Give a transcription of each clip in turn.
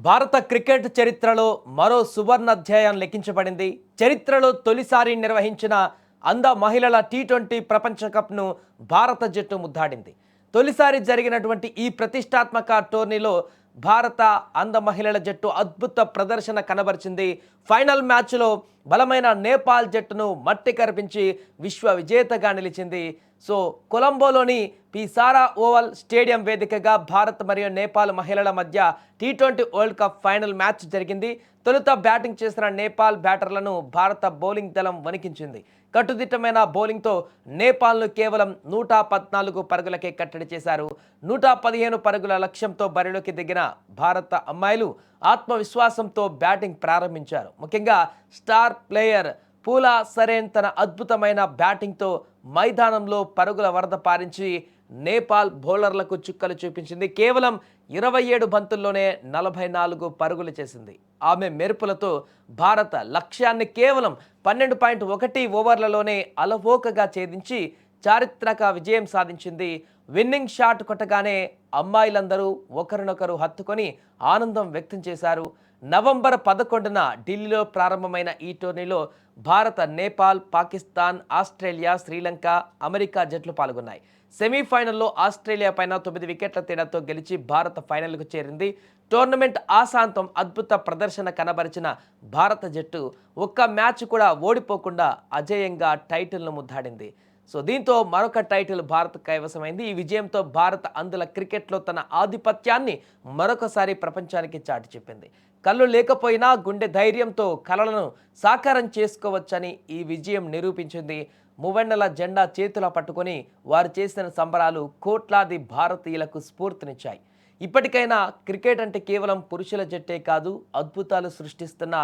భారత క్రికెట్ చరిత్రలో మరో సువర్ణ అధ్యాయం లిఖించబడింది. చరిత్రలో తొలిసారి నిర్వహించిన అంద మహిళల టీ20 ప్రపంచ కప్ను భారత జట్టు ముద్దాడింది. తొలిసారి జరిగినటువంటి ఈ ప్రతిష్టాత్మక టోర్నీలో భారత అంద మహిళల జట్టు అద్భుత ప్రదర్శన కనబరిచింది. ఫైనల్ మ్యాచ్లో బలమైన నేపాల్ జట్టును మట్టి కరిపించి విశ్వ విజేతగా నిలిచింది. సో కొలంబోలోని పిసారా ఓవల్ స్టేడియం వేదికగా భారత్ మరియు నేపాల్ మహిళల మధ్య T20 world cup final match జరిగింది. తొలుత బ్యాటింగ్ చేసిన నేపాల్ బ్యాటర్లను భారత బౌలింగ్ దళం వణికించింది. కట్టుదిట్టమైన బౌలింగ్తో నేపాల్ను కేవలం 114 పరుగులకే కట్టడి చేశారు. 115 పరుగుల లక్ష్యంతో బరిలోకి దిగిన భారత అమ్మాయిలు ఆత్మవిశ్వాసంతో బ్యాటింగ్ ప్రారంభించారు. ముఖ్యంగా స్టార్ ప్లేయర్ పూలా సరేన్ తన అద్భుతమైన బ్యాటింగ్తో మైదానంలో పరుగుల వరద పారించి నేపాల్ బౌలర్లకు చుక్కలు చూపించింది. కేవలం 27 బంతుల్లోనే 44 పరుగులు చేసింది. ఆమె మెరుపులతో భారత లక్ష్యాన్ని కేవలం 12.1 ఓవర్లలోనే అలవోకగా ఛేదించి చారిత్రక విజయం సాధించింది. విన్నింగ్ షాట్ కొట్టగానే అమ్మాయిలందరూ ఒకరినొకరు హత్తుకొని ఆనందం వ్యక్తం చేశారు. నవంబర్ 11న ఢిల్లీలో ప్రారంభమైన ఈ టోర్నీలో భారత, నేపాల్, పాకిస్తాన్, ఆస్ట్రేలియా, శ్రీలంక, అమెరికా జట్లు పాల్గొన్నాయి. సెమీఫైనల్లో ఆస్ట్రేలియా పైన 9 వికెట్ల తేడాతో గెలిచి భారత ఫైనల్కు చేరింది. టోర్నమెంట్ ఆశాంతం అద్భుత ప్రదర్శన కనబరిచిన భారత జట్టు ఒక్క మ్యాచ్ కూడా ఓడిపోకుండా అజేయంగా టైటిల్ను ముద్దాడింది. సో దీంతో మరొక టైటిల్ భారత్ కైవసమైంది. ఈ విజయంతో భారత్ అందుల క్రికెట్లో తన ఆధిపత్యాన్ని మరొకసారి ప్రపంచానికి చాటి చెప్పింది. కళ్ళు లేకపోయినా గుండె ధైర్యంతో కలలను సాకారం చేసుకోవచ్చని ఈ విజయం నిరూపించింది. మూవెన్నెల జెండా చేతుల పట్టుకొని వారు చేసిన సంబరాలు కోట్లాది భారతీయులకు స్ఫూర్తినిచ్చాయి. ఇప్పటికైనా క్రికెట్ అంటే కేవలం పురుషుల జట్టే కాదు, అద్భుతాలు సృష్టిస్తున్న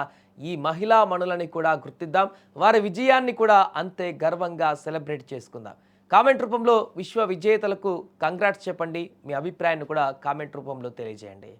ఈ మహిళా మణులని కూడా గుర్తిద్దాం. వారి విజయాన్ని కూడా అంతే గర్వంగా సెలబ్రేట్ చేసుకుందాం. కామెంట్ రూపంలో విశ్వ విజేతలకు కంగ్రాట్స్ చెప్పండి. మీ అభిప్రాయాన్ని కూడా కామెంట్ రూపంలో తెలియజేయండి.